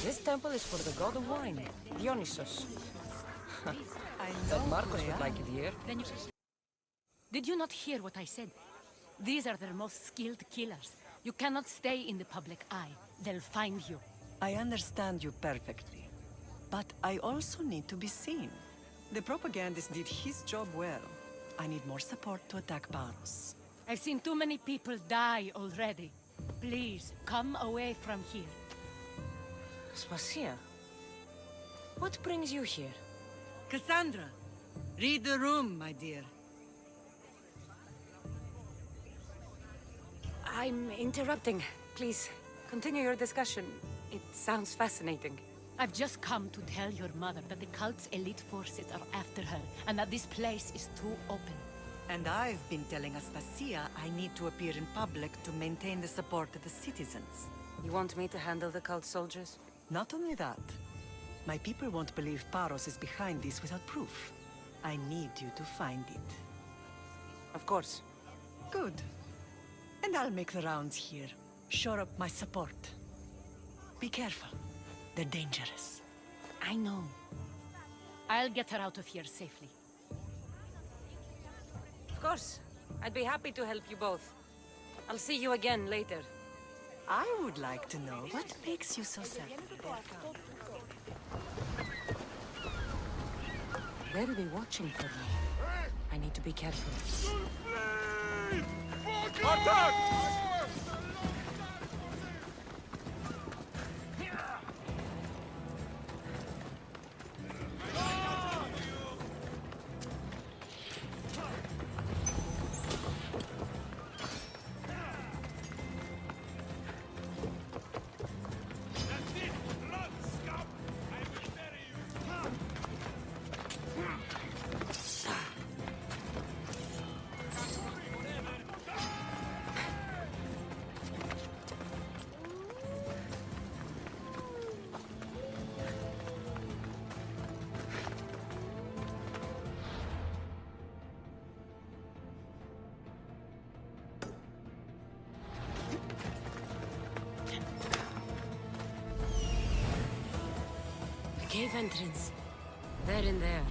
This temple is for the god of wine, Dionysus. I That know Marcos who would I like am. it here. Then you... Did you not hear what I said? These are their most skilled killers. You cannot stay in the public eye. They'll find you. I understand you perfectly. But I also need to be seen. The propagandist did his job well. I need more support to attack Paros. I've seen too many people die already. Please, come away from here. Spacia, what brings you here? Cassandra, read the room, my dear. I'm interrupting. Please, continue your discussion. It sounds fascinating. I've just come to tell your mother that the cult's elite forces are after her, and that this place is too open. And I've been telling Aspasia I need to appear in public to maintain the support of the citizens. You want me to handle the cult soldiers? Not only that, my people won't believe Paros is behind this without proof. I need you to find it. Of course. Good. And I'll make the rounds here. Shore up my support. Be careful. They're dangerous. I know. I'll get her out of here safely. Of course. I'd be happy to help you both. I'll see you again later. I would like to know what makes you so certain. They'll be watching for me. I need to be careful. Cave entrance. They're in there.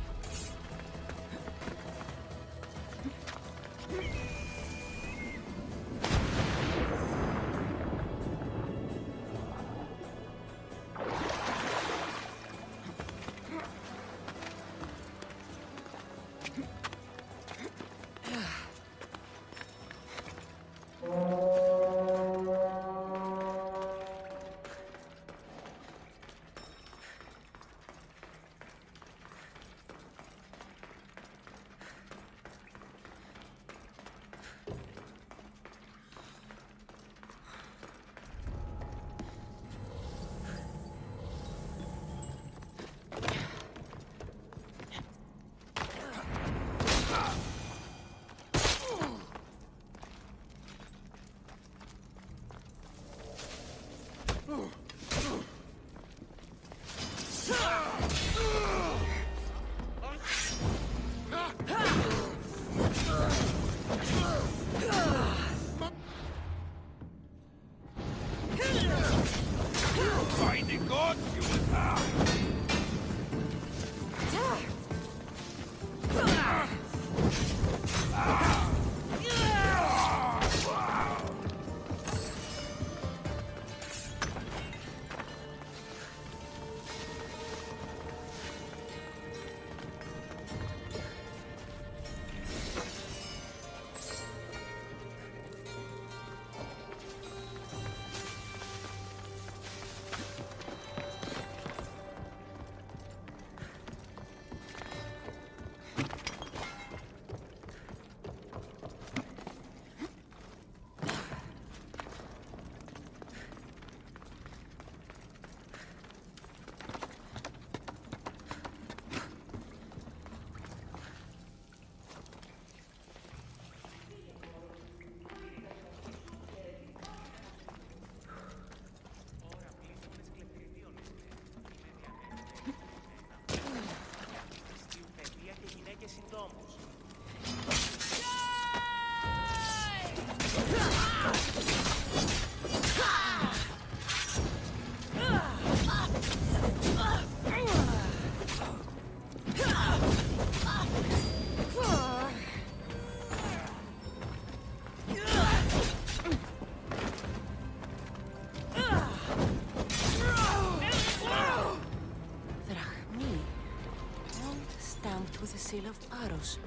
seal of Paros.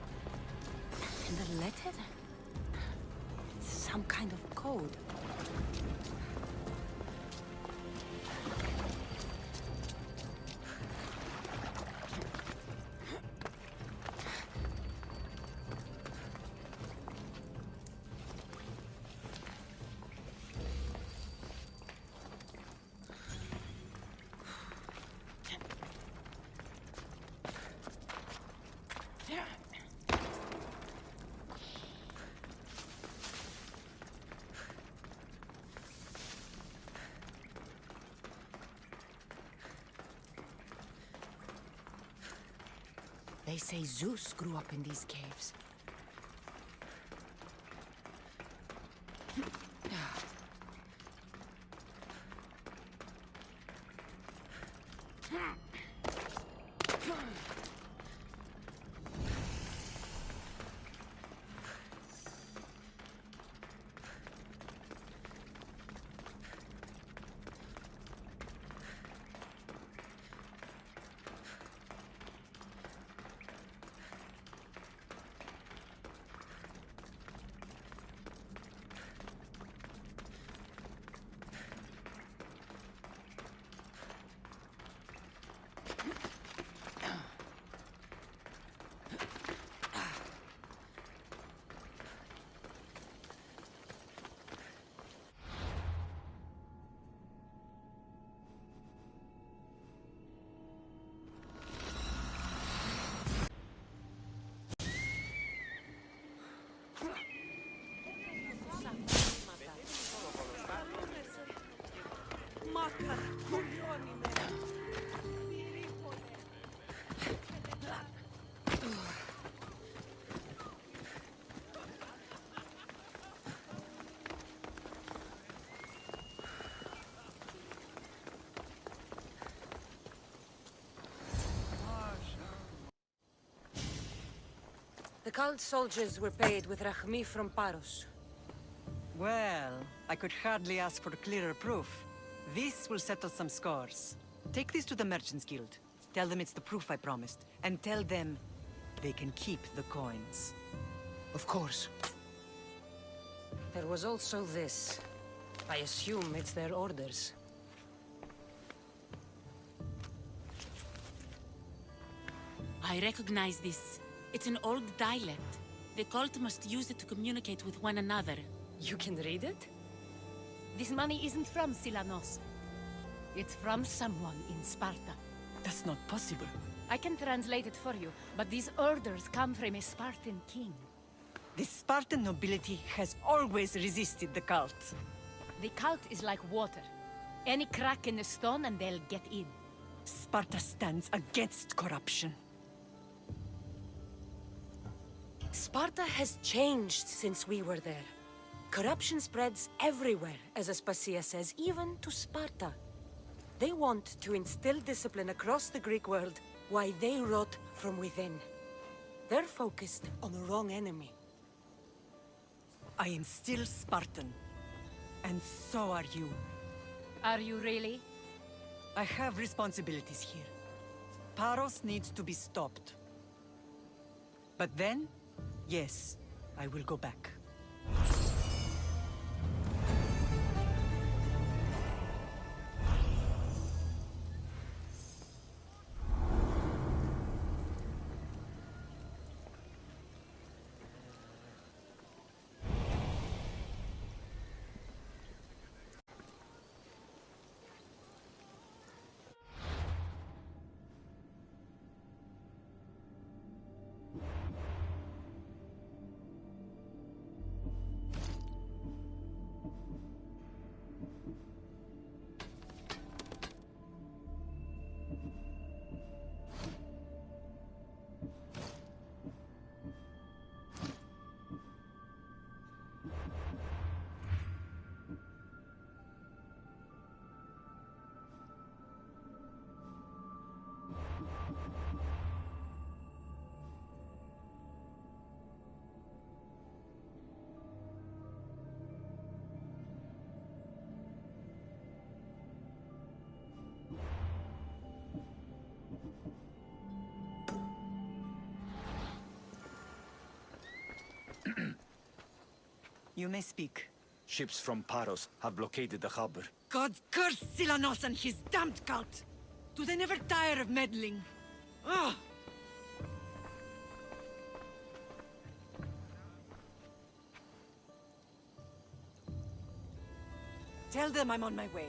And the letter? It's some kind of code. They say Zeus grew up in these caves. The cult soldiers were paid with Rachmi from Paros. Well, I could hardly ask for clearer proof. This will settle some scores. Take this to the Merchants Guild. Tell them it's the proof I promised. And tell them they can keep the coins. Of course. There was also this. I assume it's their orders. I recognize this. It's an old dialect. The cult must use it to communicate with one another. You can read it? This money isn't from Silanos. It's from someone in Sparta. That's not possible. I can translate it for you, but these orders come from a Spartan king. The Spartan nobility has always resisted the cult. The cult is like water. Any crack in the stone and they'll get in. Sparta stands against corruption. Sparta has changed since we were there. Corruption spreads everywhere, as Aspasia says, even to Sparta. They want to instill discipline across the Greek world, while they rot from within. They're focused on the wrong enemy. I am still Spartan. And so are you. Are you really? I have responsibilities here. Paros needs to be stopped. But then, yes, I will go back. You may speak. Ships from Paros have blockaded the harbor. God curse Silanos and his damned cult! Do they never tire of meddling? Ugh! Tell them I'm on my way.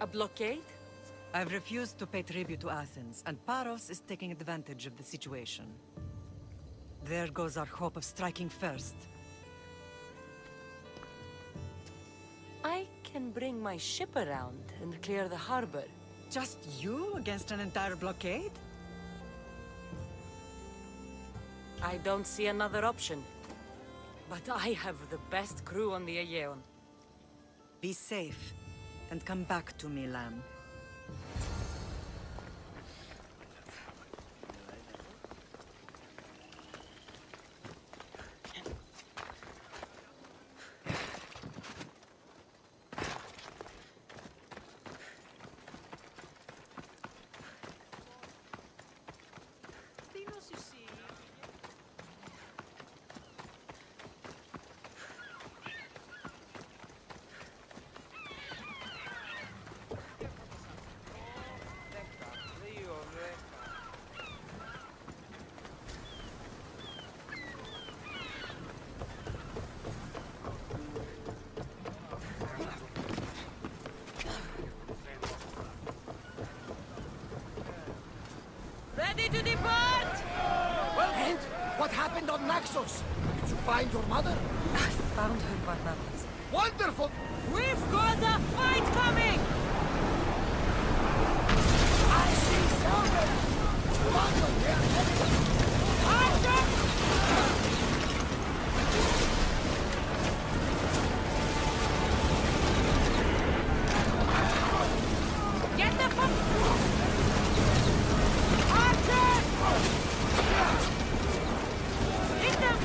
A blockade? I've refused to pay tribute to Athens, and Paros is taking advantage of the situation. There goes our hope of striking first. I can bring my ship around and clear the harbor. Just you against an entire blockade? I don't see another option. But I have the best crew on the Aegean. Be safe, and come back to me, lamb. Ready to depart! Well, and what happened on Naxos? Did you find your mother? I found her, Barnabas. Wonderful! We've got a fight coming! I see salvage! Welcome here! Archer! Get the fuck! Archer! Hit them!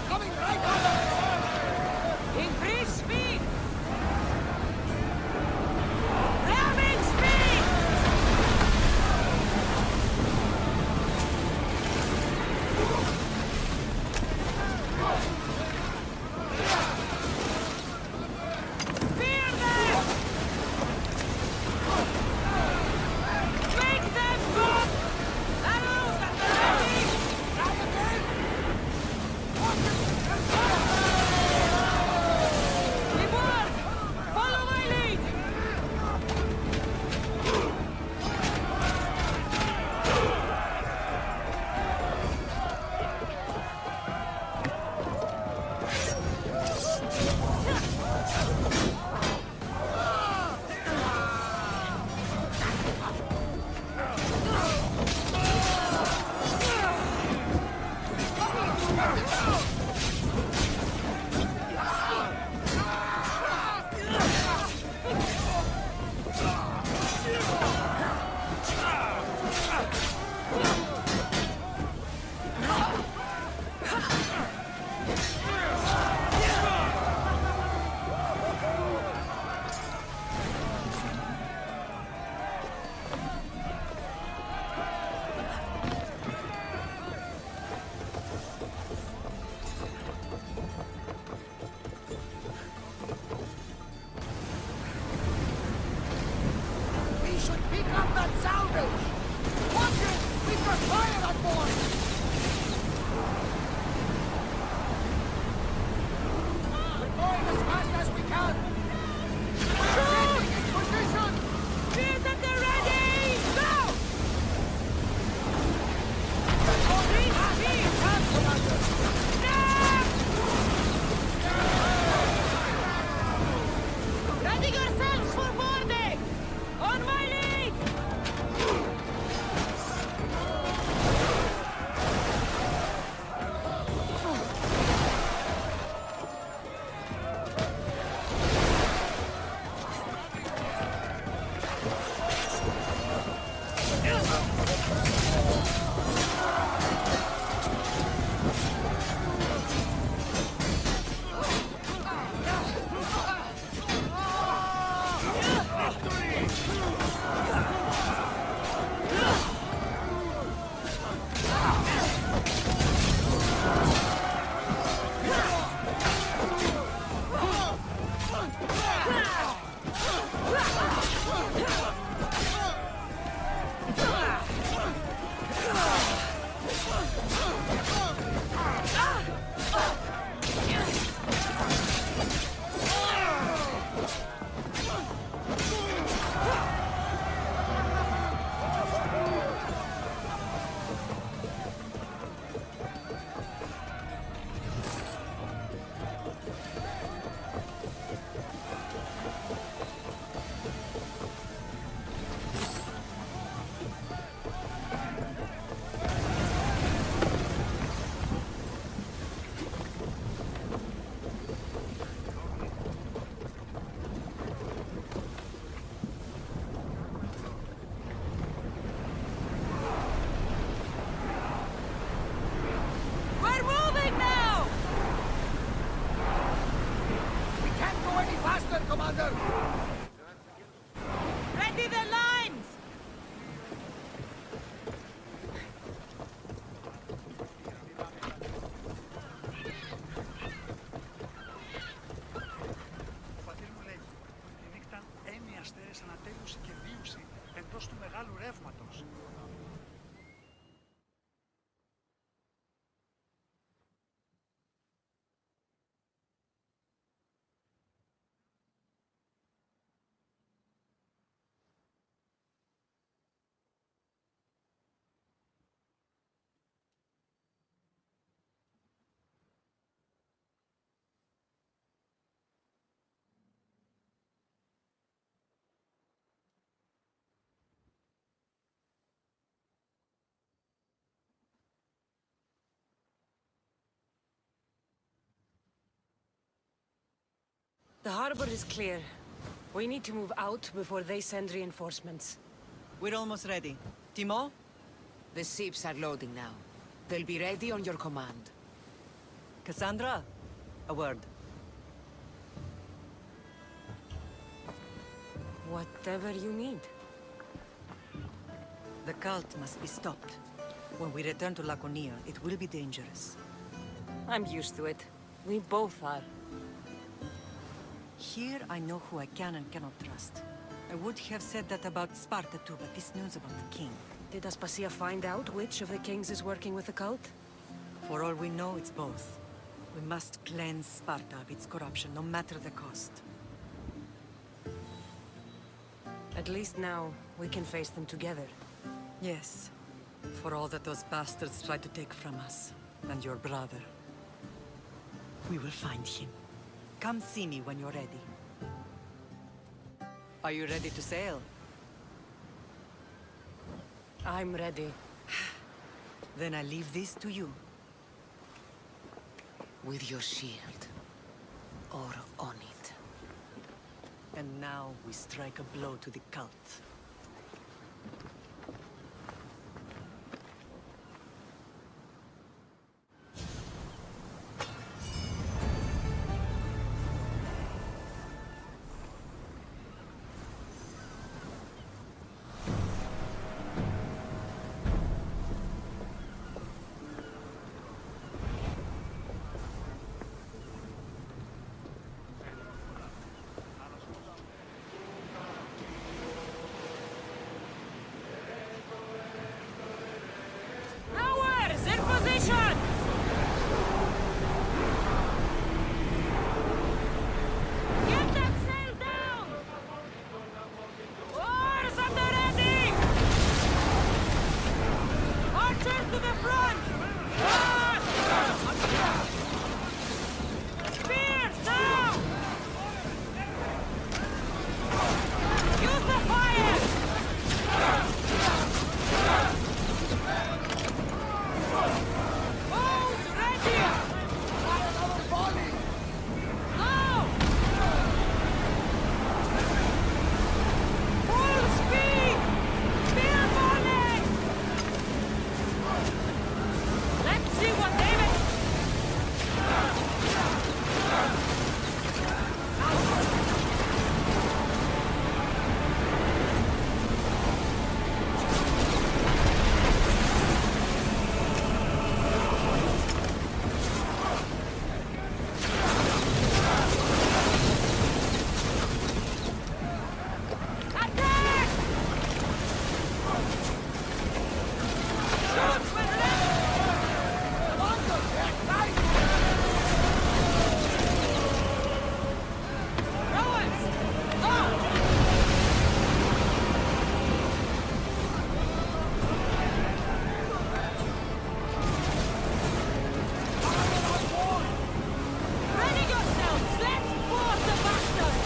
Coming right up! Increase speed! Ramming speed! Spear them! Make them go! Arrows at the ready! Reward! Follow my lead! We should pick up that salvage! Watch it! We've got fire on board! We're going as fast as we can! Taking in position! Spears at the ready! Go! Increase speed! Snap! Ready yourselves for boarding! On my lead! The harbor is clear. We need to move out before they send reinforcements. We're almost ready. Timo? The ships are loading now. They'll be ready on your command. Cassandra? A word. Whatever you need. The cult must be stopped. When we return to Laconia, it will be dangerous. I'm used to it. We both are. Here I know who I can and cannot trust. I would have said that about Sparta too, but this news about the king. Did Aspasia find out which of the kings is working with the cult? For all we know, it's both. We must cleanse Sparta of its corruption, no matter the cost. At least now, we can face them together. Yes. For all that those bastards tried to take from us, and your brother. We will find him. Come see me when you're ready. Are you ready to sail? I'm ready. Then I leave this to you. With your shield. Or on it. And now we strike a blow to the cult. Ours! In position! Get that sail down! Oars at the ready! Archers to the front! Spears now! Use the fire! Bows ready! Go! Full speed! Spear volley! Let's see what David... Attack! Shoot with rowers! Go! Ready yourselves! Let's board the bastards!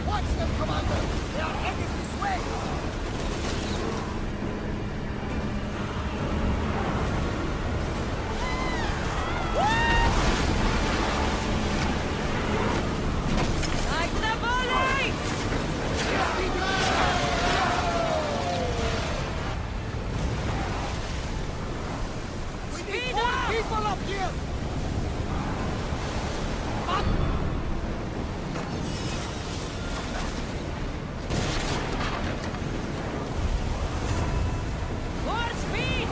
Watch them, Commander! They are heading this way! Like the volley! Speed up! People up here! More speed!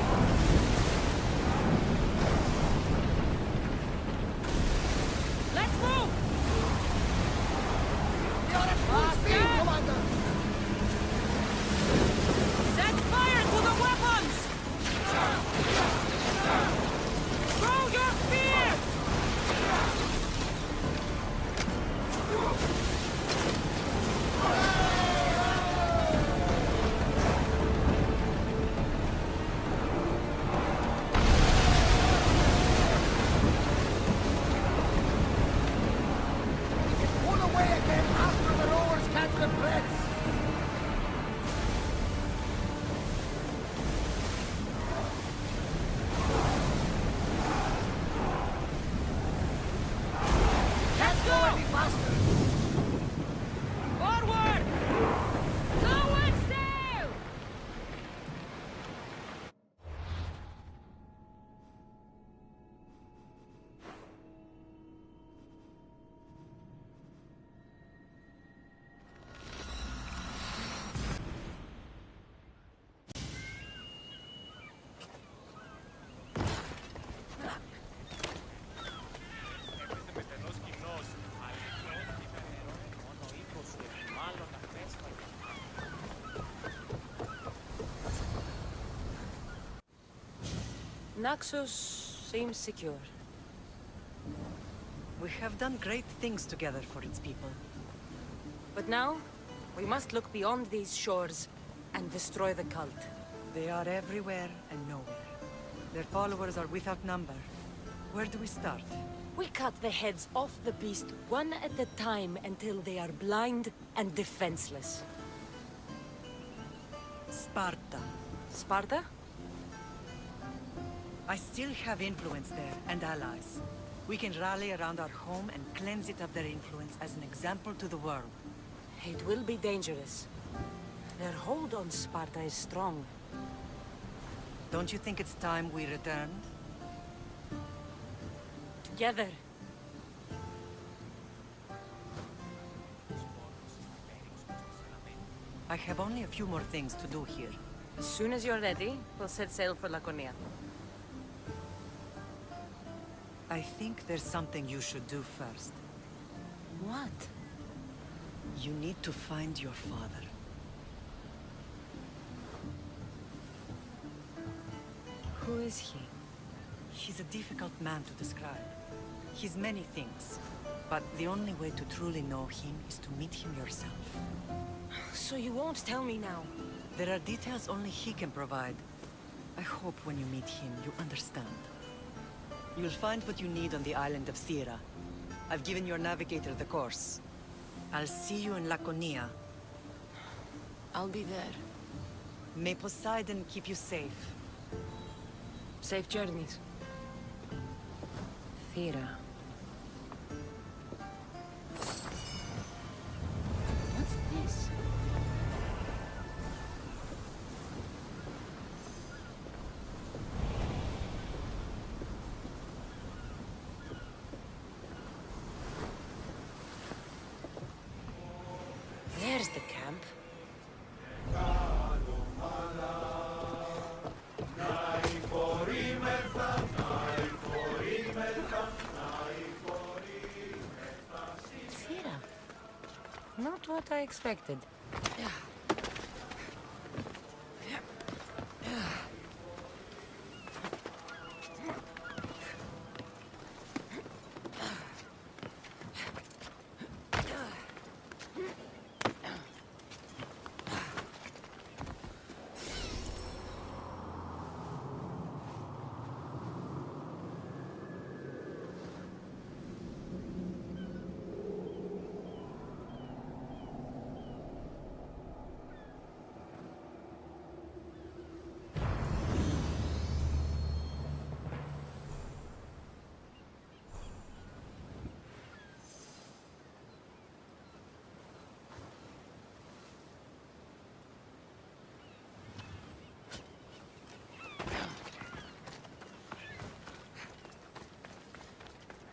Naxos seems secure. We have done great things together for its people. But now, we must look beyond these shores and destroy the cult. They are everywhere and nowhere. Their followers are without number. Where do we start? We cut the heads off the beast one at a time until they are blind and defenseless. Sparta. Sparta? I still have influence there, and allies. We can rally around our home and cleanse it of their influence as an example to the world. It will be dangerous. Their hold on Sparta is strong. Don't you think it's time we returned? Together. I have only a few more things to do here. As soon as you're ready, we'll set sail for Laconia. I think there's something you should do first. What? You need to find your father. Who is he? He's a difficult man to describe. He's many things, but the only way to truly know him is to meet him yourself. So you won't tell me now? There are details only he can provide. I hope when you meet him, you understand. You'll find what you need on the island of Thera. I've given your navigator the course. I'll see you in Laconia. I'll be there. May Poseidon keep you safe. Safe journeys. Thera. What's this? There's the camp. Thera. Not what I expected.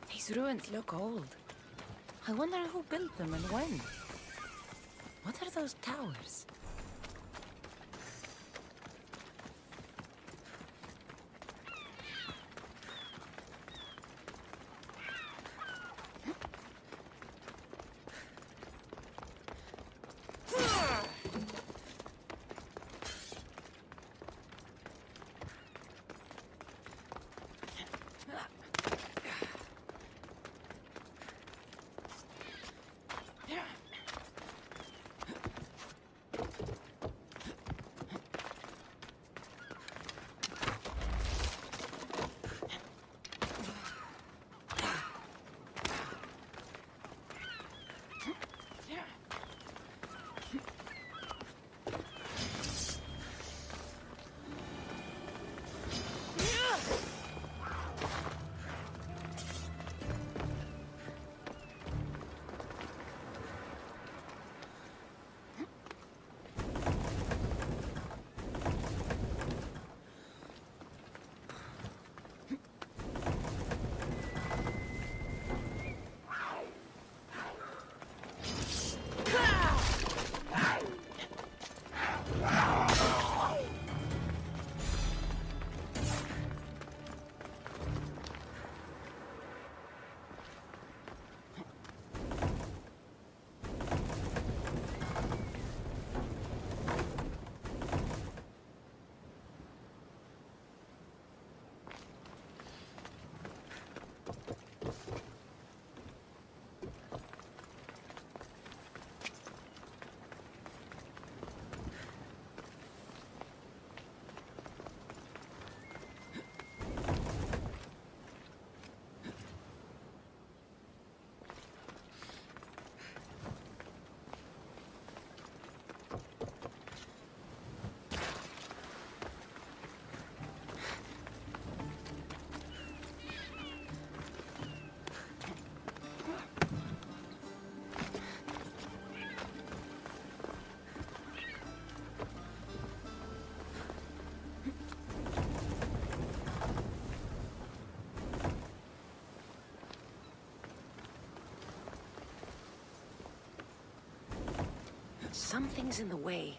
These ruins look old. I wonder who built them and when. What are those towers? Something's in the way.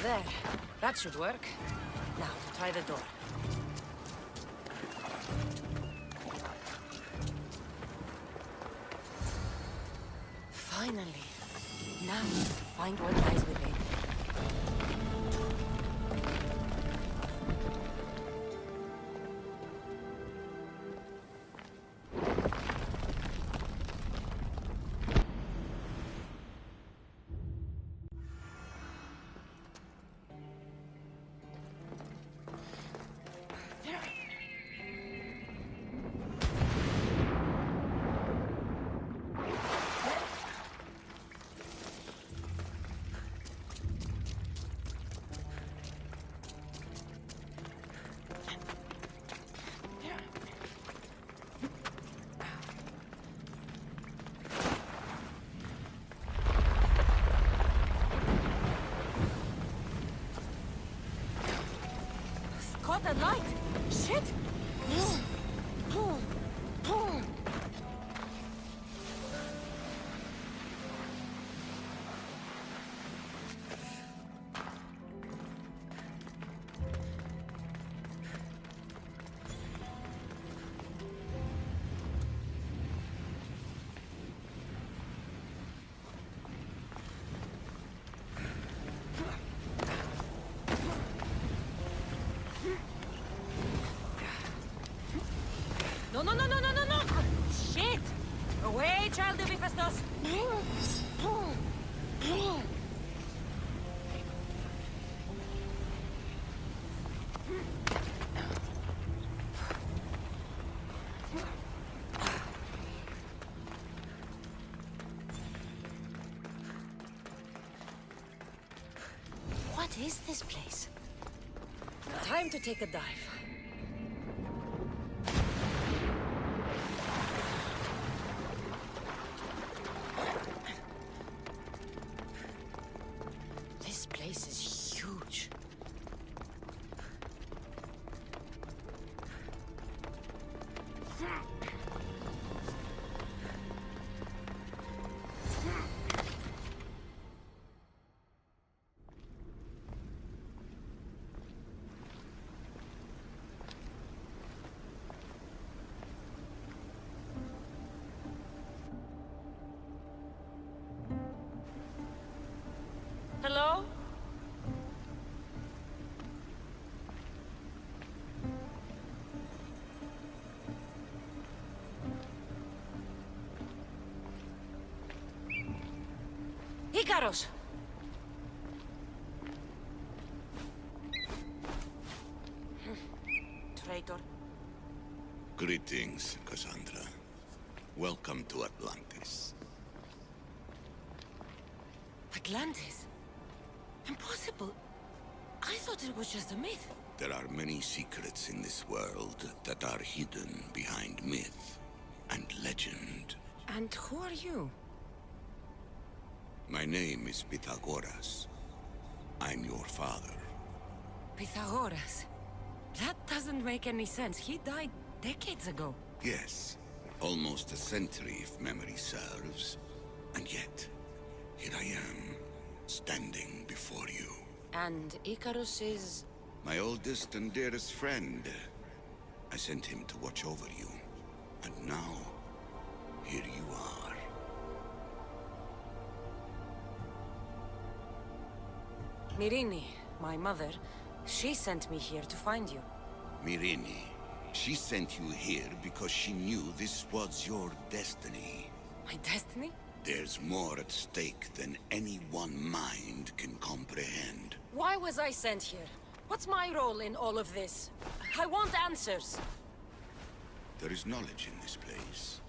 There. That should work. Now, to try the door. Finally. Now, find what lies within. Caught the light! Shit! No, no, no, no, no, no, no! Shit! Away, child of Hephaestus! What is this place? Time to take a dive. This place is huge. Icaros! Traitor. Greetings, Cassandra. Welcome to Atlantis. Atlantis? Impossible. I thought it was just a myth. There are many secrets in this world that are hidden behind myth and legend. And who are you? My name is Pythagoras. I'm your father. Pythagoras. That doesn't make any sense. He died decades ago. Yes, almost a century if memory serves. And yet, here I am, standing before you. And Icarus is... My oldest and dearest friend. I sent him to watch over you. And now, here you are. Myrrine, my mother, she sent me here to find you. Myrrine, she sent you here because she knew this was your destiny. My destiny? There's more at stake than any one mind can comprehend. Why was I sent here? What's my role in all of this? I want answers. There is knowledge in this place.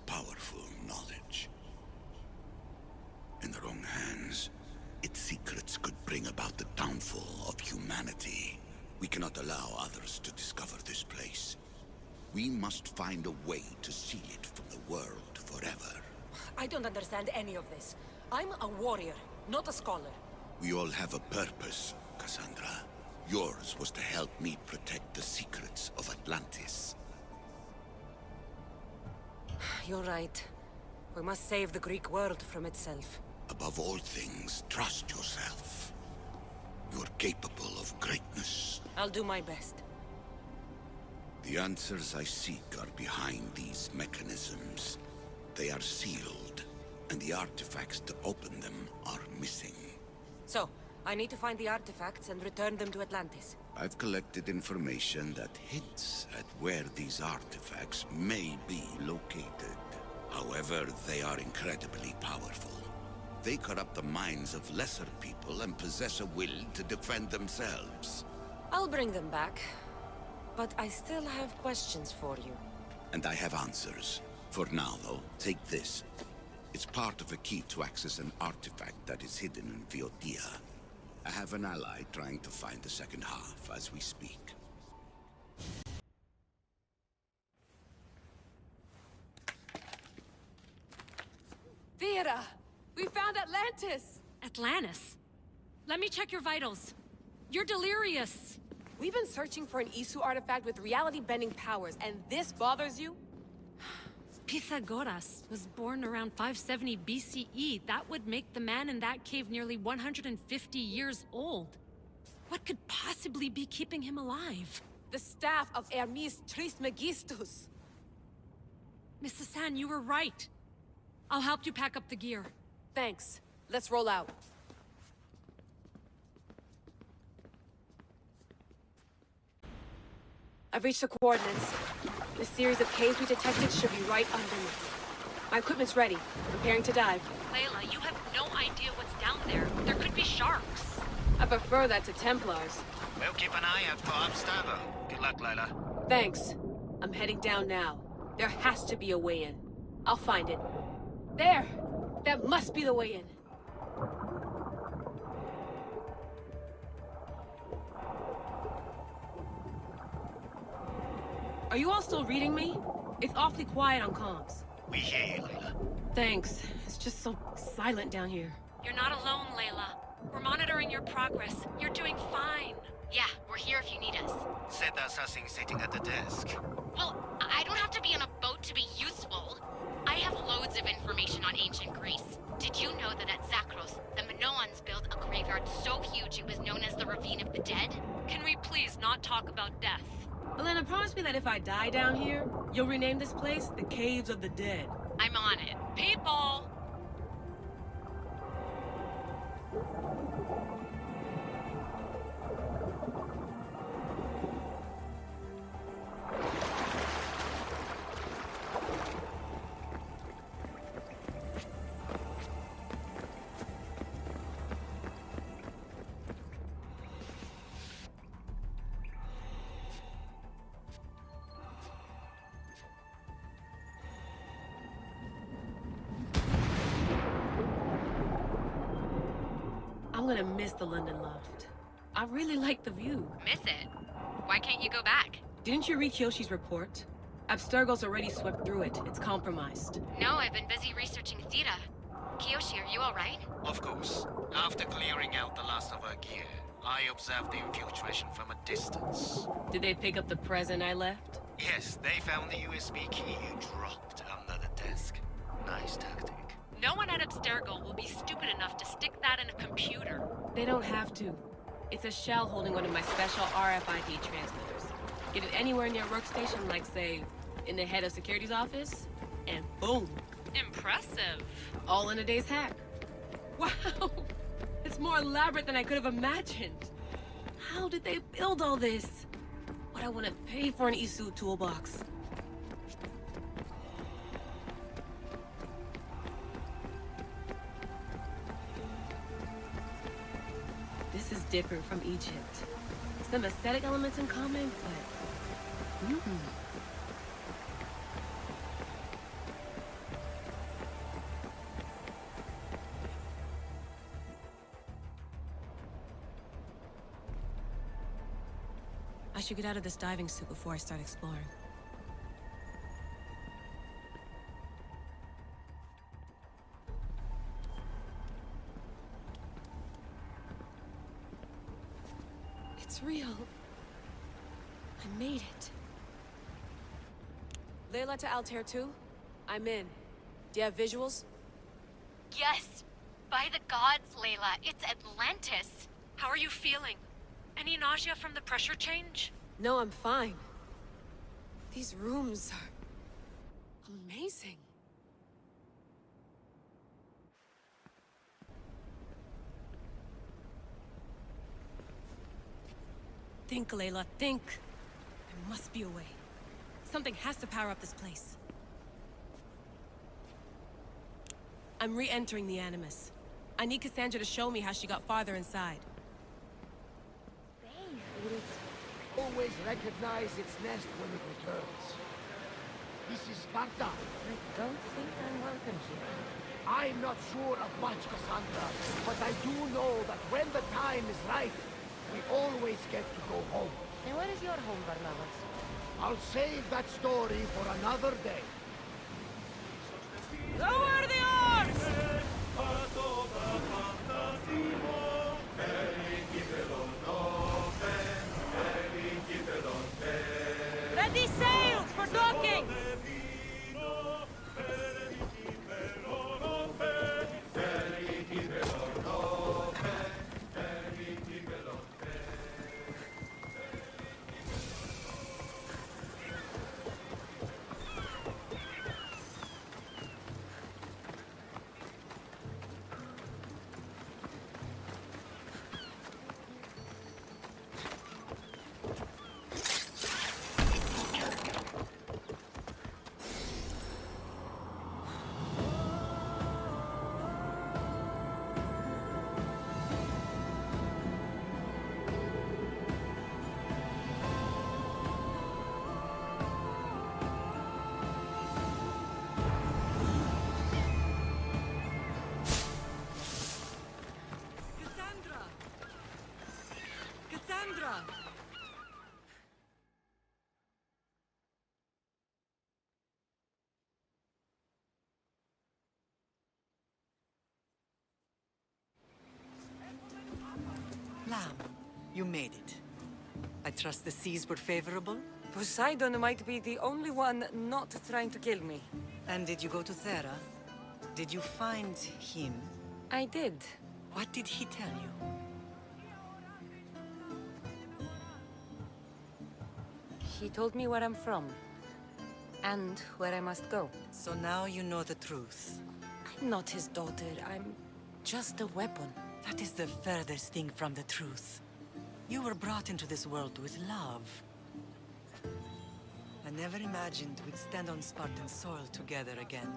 Powerful knowledge. In the wrong hands, its secrets could bring about the downfall of humanity. We cannot allow others to discover this place. We must find a way to seal it from the world forever. I don't understand any of this. I'm a warrior, not a scholar. We all have a purpose, Cassandra. Yours was to help me protect the secrets of Atlantis. You're right. We must save the Greek world from itself. Above all things, trust yourself. You're capable of greatness. I'll do my best. The answers I seek are behind these mechanisms. They are sealed, and the artifacts to open them are missing. So, I need to find the artifacts and return them to Atlantis. I've collected information that hints at where these artifacts may be located. However, they are incredibly powerful. They corrupt the minds of lesser people and possess a will to defend themselves. I'll bring them back. But I still have questions for you. And I have answers. For now, though, take this. It's part of a key to access an artifact that is hidden in Viotia. I have an ally trying to find the second half as we speak. Vera! We found Atlantis! Atlantis? Let me check your vitals. You're delirious. We've been searching for an Isu artifact with reality-bending powers, and this bothers you? Pythagoras was born around 570 BCE. That would make the man in that cave nearly 150 years old. What could possibly be keeping him alive? The staff of Hermes Trismegistus. Mrs. San, you were right. I'll help you pack up the gear. Thanks. Let's roll out. I've reached the coordinates. The series of caves we detected should be right under me. My equipment's ready. Preparing to dive. Layla, you have no idea what's down there. There could be sharks. I prefer that to Templars. We'll keep an eye out for Abstergo. Good luck, Layla. Thanks. I'm heading down now. There has to be a way in. I'll find it. There! That must be the way in. Are you all still reading me? It's awfully quiet on comms. We hear you, Layla. Thanks. It's just so silent down here. You're not alone, Layla. We're monitoring your progress. You're doing fine. Yeah, we're here if you need us. Said there's something sitting at the desk. Well, I don't have to be on a boat to be useful. I have loads of information on ancient Greece. Did you know that at Zakros, the Minoans built a graveyard so huge it was known as the Ravine of the Dead? Can we please not talk about death? Elena, promise me that if I die down here, you'll rename this place the Caves of the Dead. I'm on it. People! I'm gonna miss the London loft. I really like the view. Miss it? Why can't you go back? Didn't you read Kyoshi's report? Abstergo's already swept through it. It's compromised. No, I've been busy researching Theta. Kiyoshi, are you alright? Of course. After clearing out the last of our gear, I observed the infiltration from a distance. Did they pick up the present I left? Yes, they found the USB key you dropped under the desk. Nice tactic. No one at Abstergo will be stupid enough to stick that in a computer. They don't have to. It's a shell holding one of my special RFID transmitters. Get it anywhere in your workstation, like, say, in the head of security's office, and boom. Impressive. All in a day's hack. Wow! It's more elaborate than I could have imagined. How did they build all this? What I want to pay for an Isu toolbox. This is different from Egypt. Some aesthetic elements in common, but... I should get out of this diving suit before I start exploring. It's real. I made it. Layla to Altair 2? I'm in. Do you have visuals? Yes! By the gods, Layla, it's Atlantis! How are you feeling? Any nausea from the pressure change? No, I'm fine. These rooms are... amazing. Think, Layla, think. There must be a way. Something has to power up this place. I'm re-entering the Animus. I need Cassandra to show me how she got farther inside. Always recognize its nest when it returns. This is Sparta. I don't think I'm welcome here. I'm not sure of much, Cassandra, but I do know that when the time is right, we always get to go home. And where is your home, Barnabas? I'll save that story for another day. Lower the arms! Ready sails for docking! Cassandra! Lamb, you made it. I trust the seas were favorable? Poseidon might be the only one not trying to kill me. And did you go to Thera? Did you find him? I did. What did he tell you? He told me where I'm from. And where I must go. So now you know the truth. I'm not his daughter. I'm just a weapon. That is the furthest thing from the truth. You were brought into this world with love. I never imagined we'd stand on Spartan soil together again.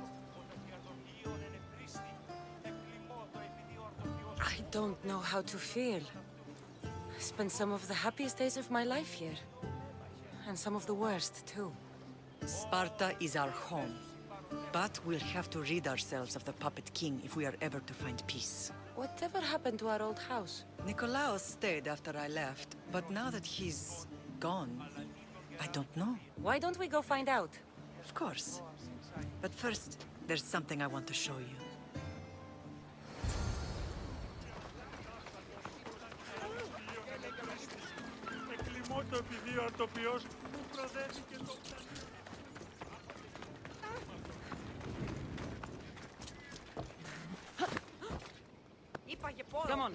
I don't know how to feel. I spent some of the happiest days of my life here. And some of the worst, too. Sparta is our home. But we'll have to rid ourselves of the Puppet King if we are ever to find peace. Whatever happened to our old house? Nikolaos stayed after I left, but now that he's gone, I don't know. Why don't we go find out? Of course. But first, there's something I want to show you. Come on.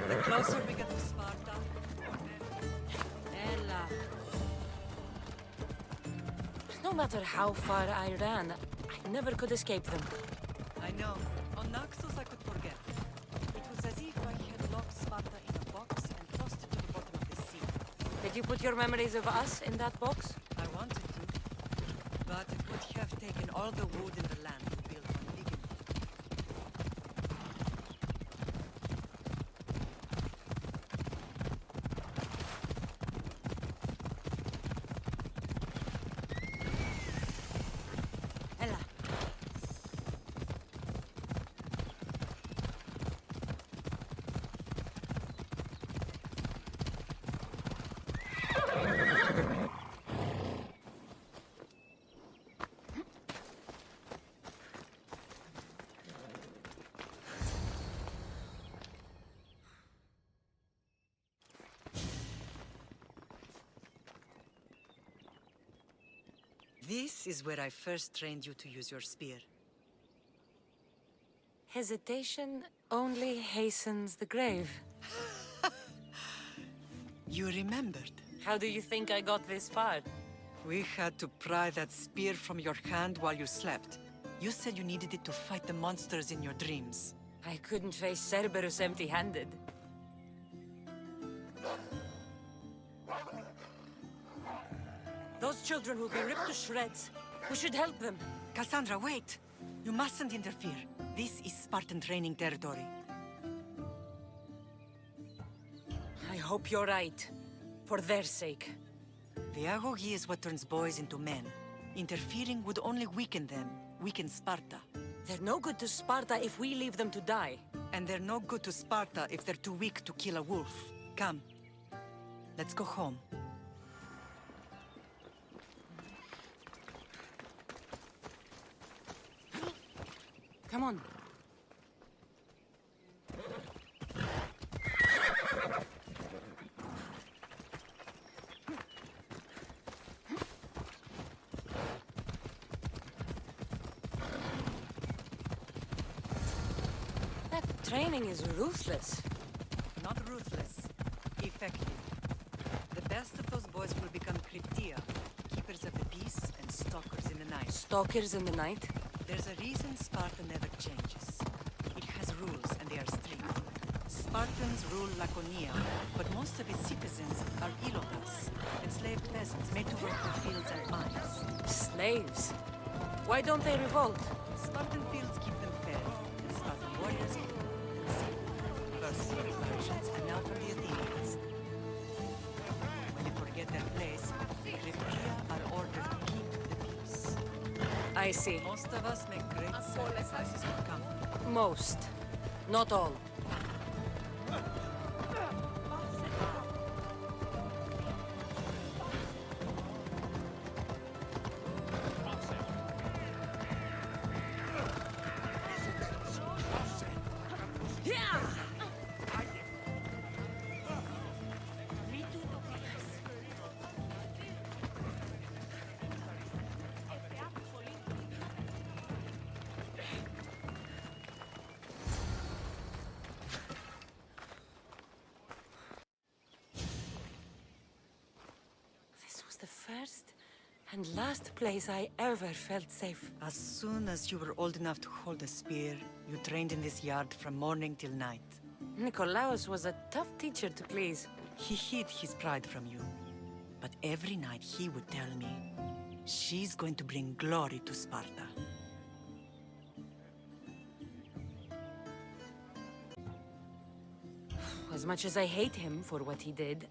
The closer we get to Sparta, Ella. No matter how far I ran, I never could escape them. I know. On Naxos I could forget. It was as if I had locked Sparta in a box and tossed it to the bottom of the sea. Did you put your memories of us in that box? I wanted to, but it would have taken all the wood in the land to build one big enough. Ella. This is where I first trained you to use your spear. Hesitation only hastens the grave. You remembered. How do you think I got this far? We had to pry that spear from your hand while you slept. You said you needed it to fight the monsters in your dreams. I couldn't face Cerberus empty-handed. Those children will be ripped to shreds. We should help them. Cassandra, wait! You mustn't interfere. This is Spartan training territory. I hope you're right. For their sake. The agoge is what turns boys into men. Interfering would only weaken them, weaken Sparta. They're no good to Sparta if we leave them to die. And they're no good to Sparta if they're too weak to kill a wolf. Come. Let's go home. Come on. That training is ruthless. Not ruthless. Effective. The best of those boys will become Cryptia, keepers of the peace and stalkers in the night. Stalkers in the night? There's a reason Sparta never changes. It has rules, and they are strict. Spartans rule Laconia, but most of its citizens are ilotas, enslaved peasants made to work the fields and mines. Slaves? Why don't they revolt? Spartan fields keep them fed, and Spartan warriors keep them safe. First from the Persians, and now from the Athenians. When they forget their place, Cryptia are ordered to keep the peace. I I see. Most of us make great sacrifices for comfort. Most. Not all. This was the first and last place I ever felt safe. As soon as you were old enough to hold a spear, you trained in this yard from morning till night. Nikolaos was a tough teacher to please. He hid his pride from you. But every night he would tell me, she's going to bring glory to Sparta. As much as I hate him for what he did,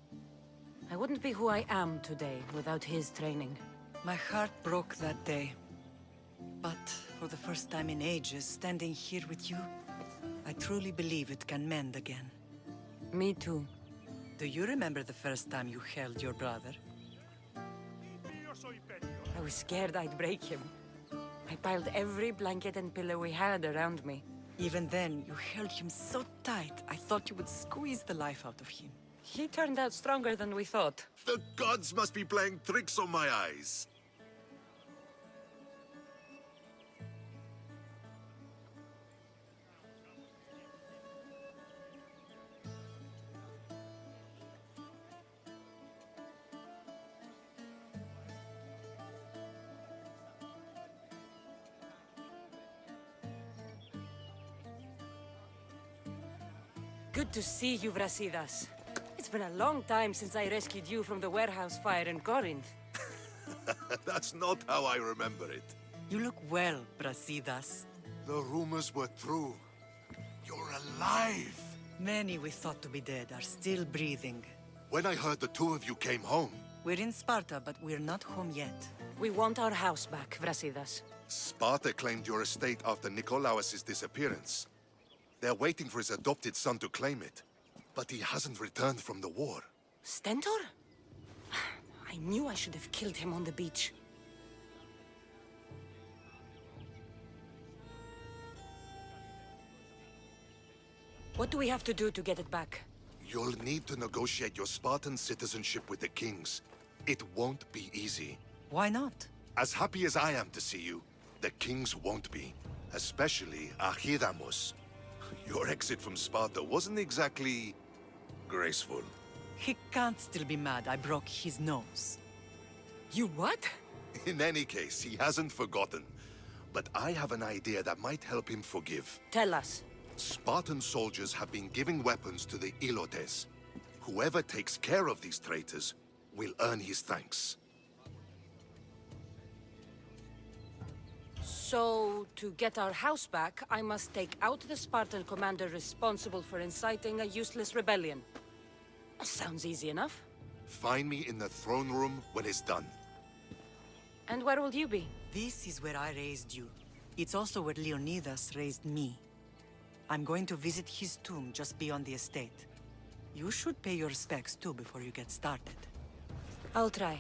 I wouldn't be who I am today without his training. My heart broke that day. But for the first time in ages, standing here with you, I truly believe it can mend again. Me too. Do you remember the first time you held your brother? I was scared I'd break him. I piled every blanket and pillow we had around me. Even then, you held him so tight, I thought you would squeeze the life out of him. He turned out stronger than we thought. The gods must be playing tricks on my eyes. Good to see you, Brasidas. It's been a long time since I rescued you from the warehouse fire in Corinth. That's not how I remember it. You look well, Brasidas. The rumors were true. You're alive! Many we thought to be dead are still breathing. When I heard the two of you came home... We're in Sparta, but we're not home yet. We want our house back, Brasidas. Sparta claimed your estate after Nikolaos' disappearance. They're waiting for his adopted son to claim it. But he hasn't returned from the war. Stentor? I knew I should have killed him on the beach. What do we have to do to get it back? You'll need to negotiate your Spartan citizenship with the kings. It won't be easy. Why not? As happy as I am to see you, the kings won't be. Especially Archidamos. Your exit from Sparta wasn't exactly... graceful. He can't still be mad I broke his nose. You what? In any case, he hasn't forgotten. But I have an idea that might help him forgive. Tell us. Spartan soldiers have been giving weapons to the Ilotes. Whoever takes care of these traitors will earn his thanks. So, to get our house back, I must take out the Spartan commander responsible for inciting a useless rebellion. Sounds easy enough. Find me in the throne room when it's done. And where will you be? This is where I raised you. It's also where Leonidas raised me. I'm going to visit his tomb just beyond the estate. You should pay your respects too before you get started. I'll try.